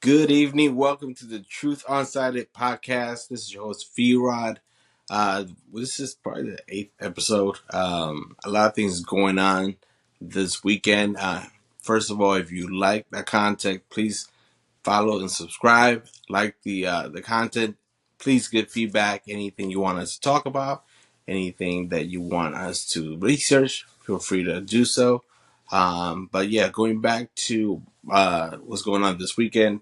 Good evening. Welcome to the Truth Unsighted podcast. This is your host, V-Rod. This is probably the 8th episode. A lot of things going on this weekend. First of all, if you like the content, please follow and subscribe. Like the content. Please give feedback. Anything you want us to talk about, anything that you want us to research, feel free to do so. But yeah, going back to what's going on this weekend.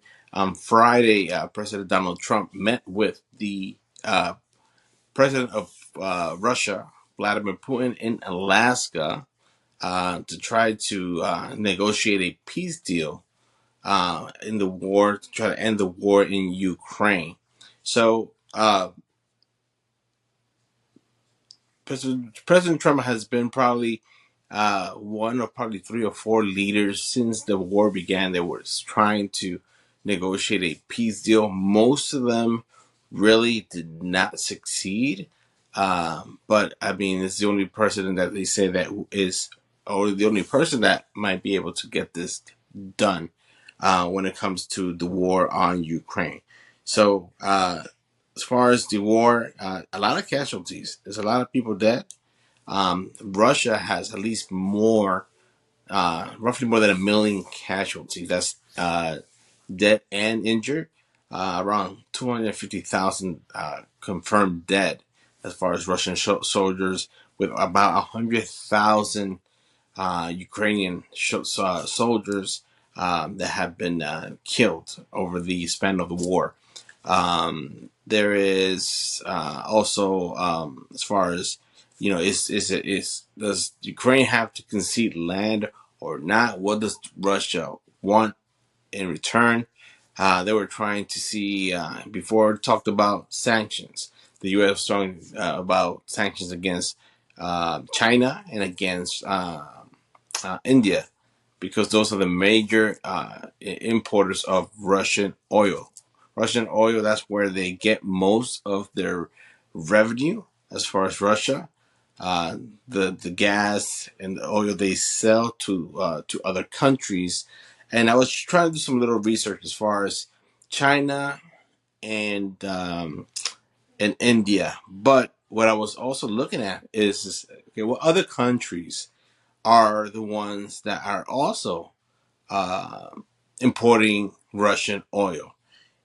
Friday, President Donald Trump met with the president of Russia, Vladimir Putin, in Alaska to try to negotiate a peace deal in the war, to try to end the war in Ukraine. So, President Trump has been probably one of probably three or four leaders since the war began that was trying to negotiate a peace deal. Most of them really did not succeed. But I mean, it's the only president that they say that is, or the only person that might be able to get this done when it comes to the war on Ukraine. So, as far as the war, a lot of casualties. There's a lot of people dead. Russia has at least roughly more than 1 million casualties. That's dead and injured. Around 250,000 confirmed dead as far as Russian soldiers, with about 100,000 Ukrainian soldiers that have been killed over the span of the war. There is also, as far as does Ukraine have to concede land or not? What does Russia want in return? They were trying to see before talked about sanctions. The U.S. was talking about sanctions against China and against India, because those are the major importers of Russian oil. Russian oil, that's where they get most of their revenue as far as Russia. The gas and the oil they sell to other countries. And I was trying to do some little research as far as China and India. But what I was also looking at is okay, what other countries are the ones that are also uh, importing Russian oil.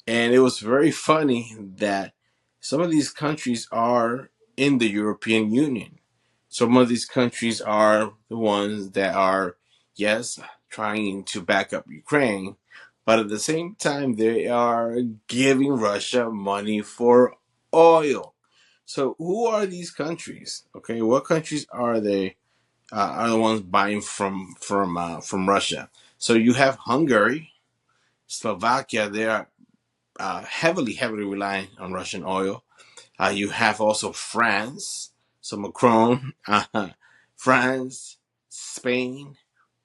And it was very funny that some of these countries are in the European Union. Some of these countries are the ones that are, yes, trying to back up Ukraine, but at the same time, they are giving Russia money for oil. So, who are these countries? Okay, what countries are the ones buying from Russia? So you have Hungary, Slovakia. They are heavily relying on Russian oil. You have also France, so Macron, France, Spain,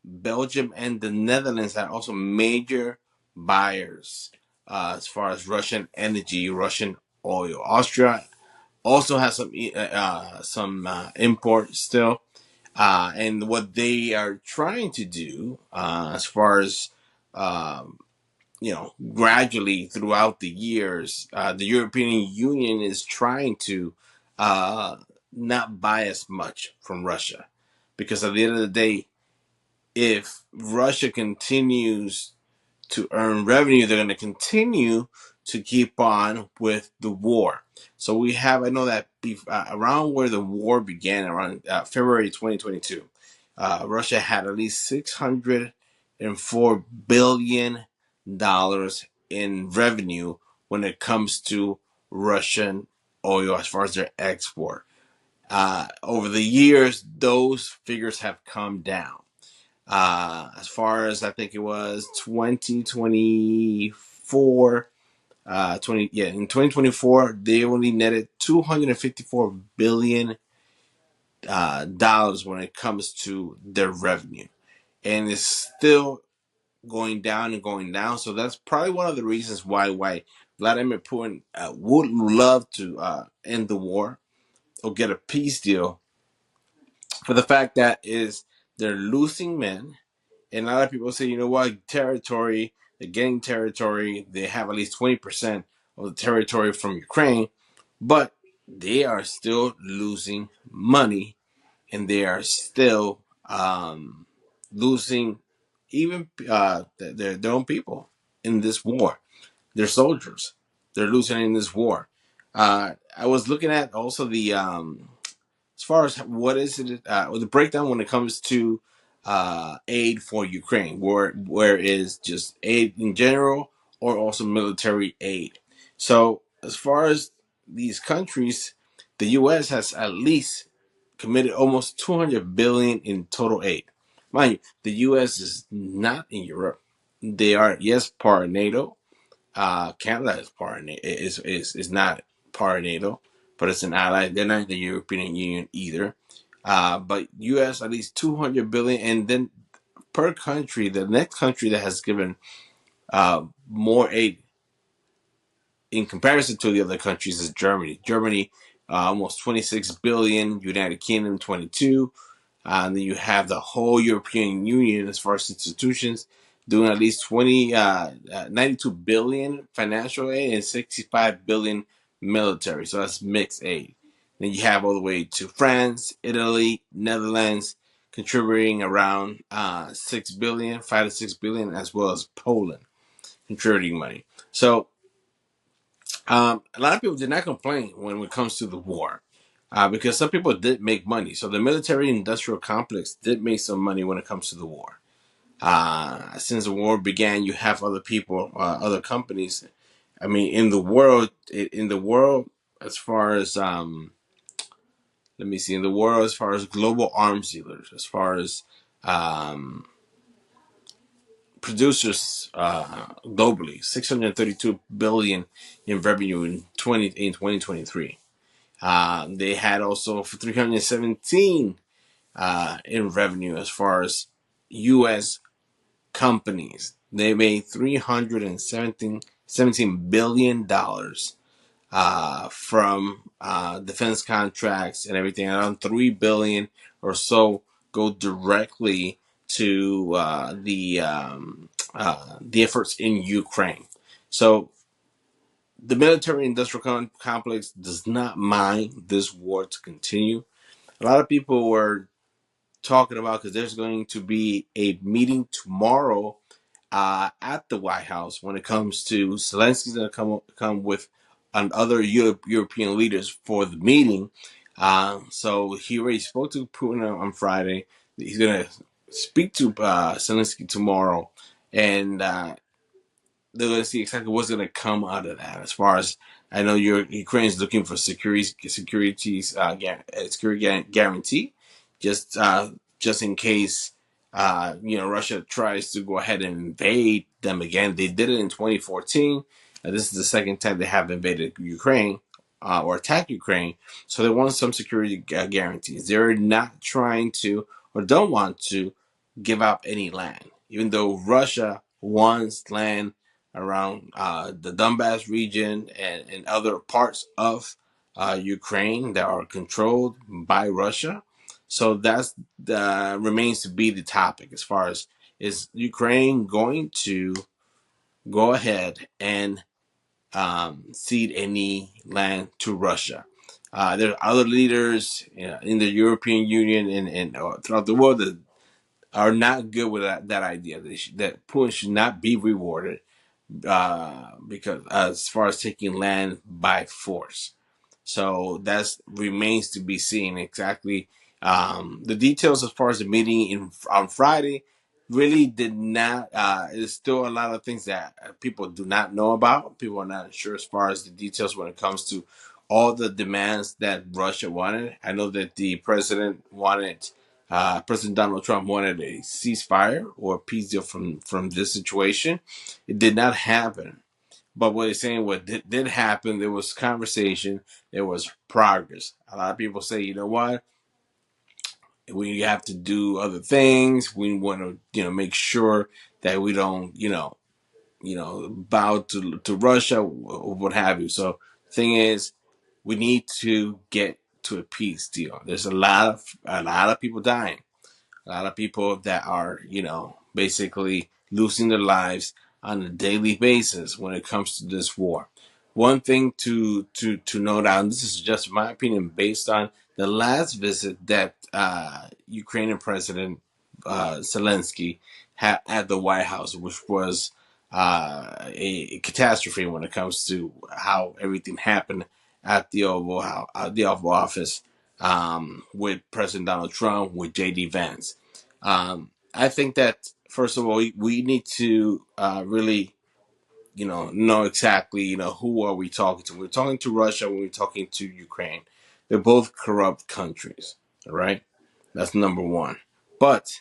Belgium, and the Netherlands are also major buyers as far as Russian energy, Russian oil. Austria also has some import still. And what they are trying to do, as far as gradually throughout the years, the European Union is trying to uh, not buy as much from Russia, because at the end of the day, if Russia continues to earn revenue, they're going to continue to keep on with the war. So we have, I know that around where the war began, around February 2022, Russia had at least $604 billion in revenue when it comes to Russian oil as far as their export. Over the years, those figures have come down. As far as I think it was 2024, in 2024 they only netted $254 billion when it comes to their revenue, and it's still going down and going down. So that's probably one of the reasons why Vladimir Putin would love to end the war or get a peace deal, for the fact that is they're losing men. And a lot of people say, you know what, territory They're getting territory. They have at least 20% of the territory from Ukraine, but they are still losing money, and they are still losing even their own people in this war. Their soldiers, they're losing in this war. I was looking at also the as far as what is it, the breakdown when it comes to aid for Ukraine, where is just aid in general or also military aid. So as far as these countries, the U.S. has at least committed almost 200 billion in total aid. Mind you, the U.S. is not in Europe. They are, yes, part of NATO. Canada is part of is not part of NATO, but it's an ally. They're not in the European Union either. But U.S. at least 200 billion, and then per country, the next country that has given more aid in comparison to the other countries is Germany. Germany, almost 26 billion. United Kingdom, 22. And then you have the whole European Union as far as institutions doing at least 92 billion financial aid and 65 billion military. So that's mixed aid. Then you have all the way to France, Italy, Netherlands contributing around 6 billion, 5 to 6 billion, as well as Poland contributing money. So a lot of people did not complain when it comes to the war, because some people did make money. So the military-industrial complex did make some money when it comes to the war. Since the war began, you have other people, other companies. I mean, in the world, as far as let me see, in the world, as far as global arms dealers, as far as um, producers globally, 632 billion in revenue in 2023. They had also for 317 in revenue as far as U.S. companies. They made $317 billion from defense contracts and everything. Around 3 billion or so go directly to the efforts in Ukraine. So the military industrial complex does not mind this war to continue. A lot of people were talking about, because there's going to be a meeting tomorrow at the White House when it comes to Zelensky's going to come with other European leaders for the meeting. So he already spoke to Putin on Friday. He's going to speak to Zelensky tomorrow, and they're going to see exactly what's going to come out of that. As far as I know, Ukraine is looking for security guarantee, just just in case Russia tries to go ahead and invade them again. They did it in 2014. This is the second time they have invaded Ukraine or attacked Ukraine. So they want some security guarantees. They're not trying to or don't want to give up any land, even though Russia wants land around the Donbass region and other parts of Ukraine that are controlled by Russia. So that's remains to be the topic as far as, is Ukraine going to go ahead and cede any land to Russia? There are other leaders in the European Union and throughout the world that are not good with that idea that Putin should not be rewarded because as far as taking land by force. So that remains to be seen exactly. The details as far as the meeting on Friday really did not. There's still a lot of things that people do not know about. People are not sure as far as the details when it comes to all the demands that Russia wanted. I know that the president wanted. President Donald Trump wanted a ceasefire or a peace deal from this situation. It did not happen. But what he's saying, what did happen, there was conversation, there was progress. A lot of people say, you know what, we have to do other things. We want to, make sure that we don't, bow to Russia or what have you. So the thing is, we need to get to a peace deal. There's a lot of people dying, a lot of people that are, basically losing their lives. on a daily basis when it comes to this war. One thing to note out, and this is just my opinion based on the last visit that Ukrainian President Zelensky had at the White House, which was a catastrophe when it comes to how everything happened at the Oval Office with President Donald Trump, with J.D. Vance. I think that first of all, we need to really, know exactly, who are we talking to. We're talking to Russia. We're talking to Ukraine. They're both corrupt countries. All right, that's number one. But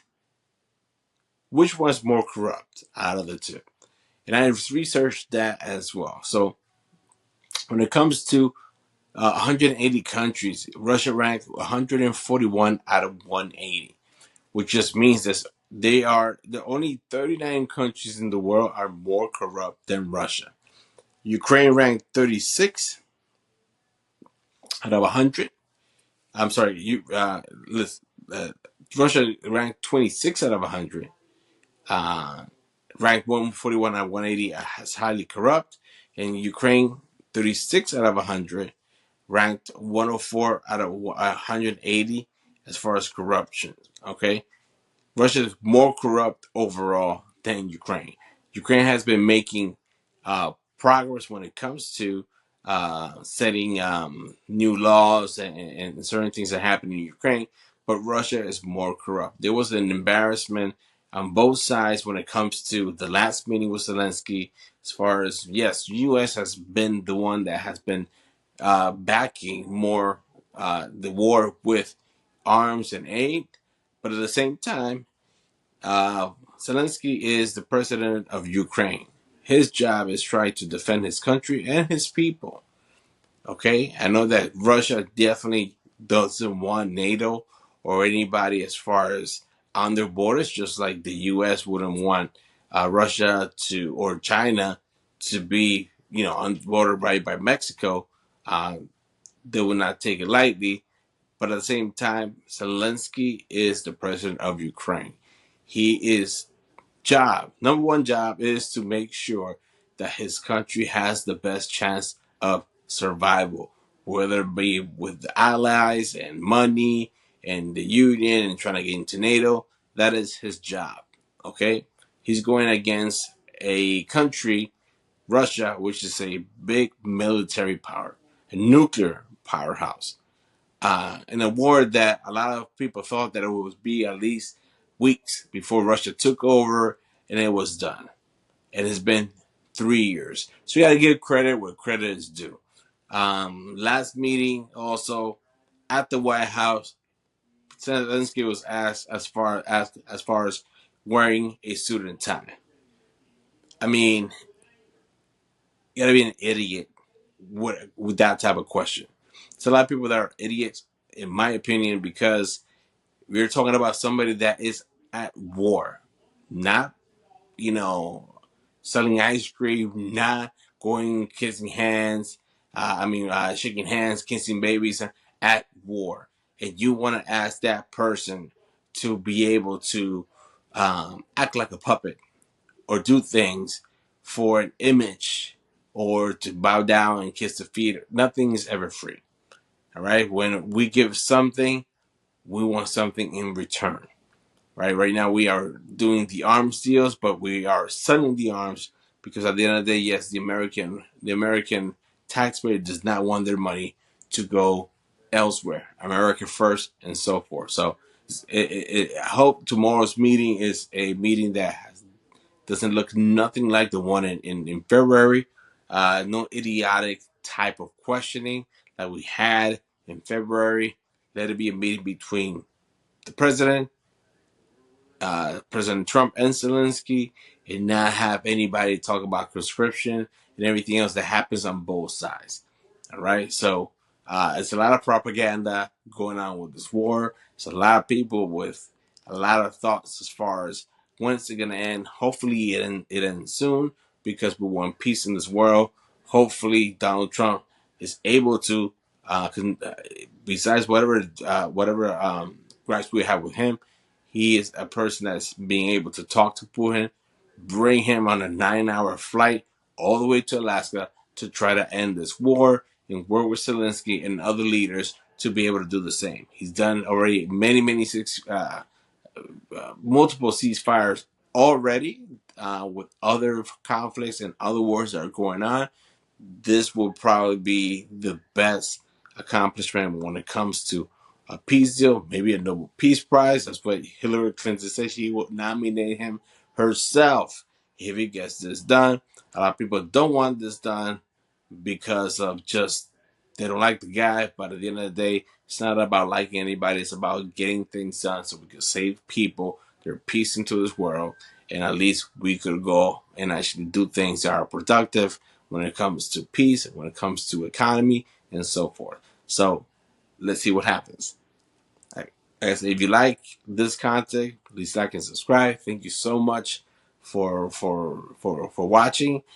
which one's more corrupt out of the two? And I researched that as well. So when it comes to 180 countries, Russia ranked 141 out of 180, which just means that they are the only 39 countries in the world are more corrupt than Russia. Ukraine ranked 36 out of 100. I'm sorry, Russia ranked 26 out of 100. Uh, Ranked 141 out of 180 as highly corrupt, and Ukraine 36 out of 100, ranked 104 out of 180 as far as corruption. Okay, Russia is more corrupt overall than Ukraine. Ukraine has been making progress when it comes to setting new laws and certain things that happen in Ukraine, but Russia is more corrupt. There was an embarrassment on both sides when it comes to the last meeting with Zelensky. As far as, yes, U.S. has been the one that has been backing more the war with arms and aid, but at the same time, Zelensky is the president of Ukraine. His job is trying to defend his country and his people. Okay, I know that Russia definitely doesn't want NATO or anybody as far as on their borders, just like the U.S. wouldn't want Russia to or China to be, on border right by Mexico. Uh, they will not take it lightly. But at the same time, Zelensky is the president of Ukraine. He is number one job is to make sure that his country has the best chance of survival, whether it be with the allies and money and the union and trying to get into NATO. That is his job. Okay, he's going against a country, Russia, which is a big military power, a nuclear powerhouse. In a war that a lot of people thought that it would be at least weeks before Russia took over, and it was done. And it's been 3 years. So you got to give credit where credit is due. Last meeting also at the White House, Senator Zelensky was asked as far as wearing a suit and tie. I mean, you got to be an idiot with that type of question. It's a lot of people that are idiots, in my opinion, because we're talking about somebody that is at war, not, you know, selling ice cream, not going kissing hands. Shaking hands, kissing babies at war. And you want to ask that person to be able to act like a puppet or do things for an image or to bow down and kiss the feet. Nothing is ever free. All right. When we give something, we want something in return. Right now we are doing the arms deals, but we are selling the arms because at the end of the day, yes, the American taxpayer does not want their money to go elsewhere. America first, and so forth. So I hope tomorrow's meeting is a meeting that doesn't look nothing like the one in February. No idiotic type of questioning that we had in February. Let it be a meeting between the president, President Trump and Zelensky, and not have anybody talk about conscription and everything else that happens on both sides. All right, so it's a lot of propaganda going on with this war. It's a lot of people with a lot of thoughts as far as when's it gonna end. Hopefully, it ends soon because we want peace in this world. Hopefully, Donald Trump is able to, besides whatever gripes we have with him, he is a person that's being able to talk to Putin, bring him on a 9-hour flight all the way to Alaska to try to end this war and work with Zelenskyy and other leaders to be able to do the same. He's done already multiple ceasefires already with other conflicts and other wars that are going on. This will probably be the best accomplishment when it comes to a peace deal, maybe a Nobel Peace Prize. That's what Hillary Clinton said. She will nominate him herself if he gets this done. A lot of people don't want this done because of just they don't like the guy. But at the end of the day, it's not about liking anybody. It's about getting things done so we can save people. There's peace into this world, and at least we could go and actually do things that are productive when it comes to peace, when it comes to economy, and so forth. So let's see what happens. Like I said, if you like this content, please like and subscribe. Thank you so much for watching.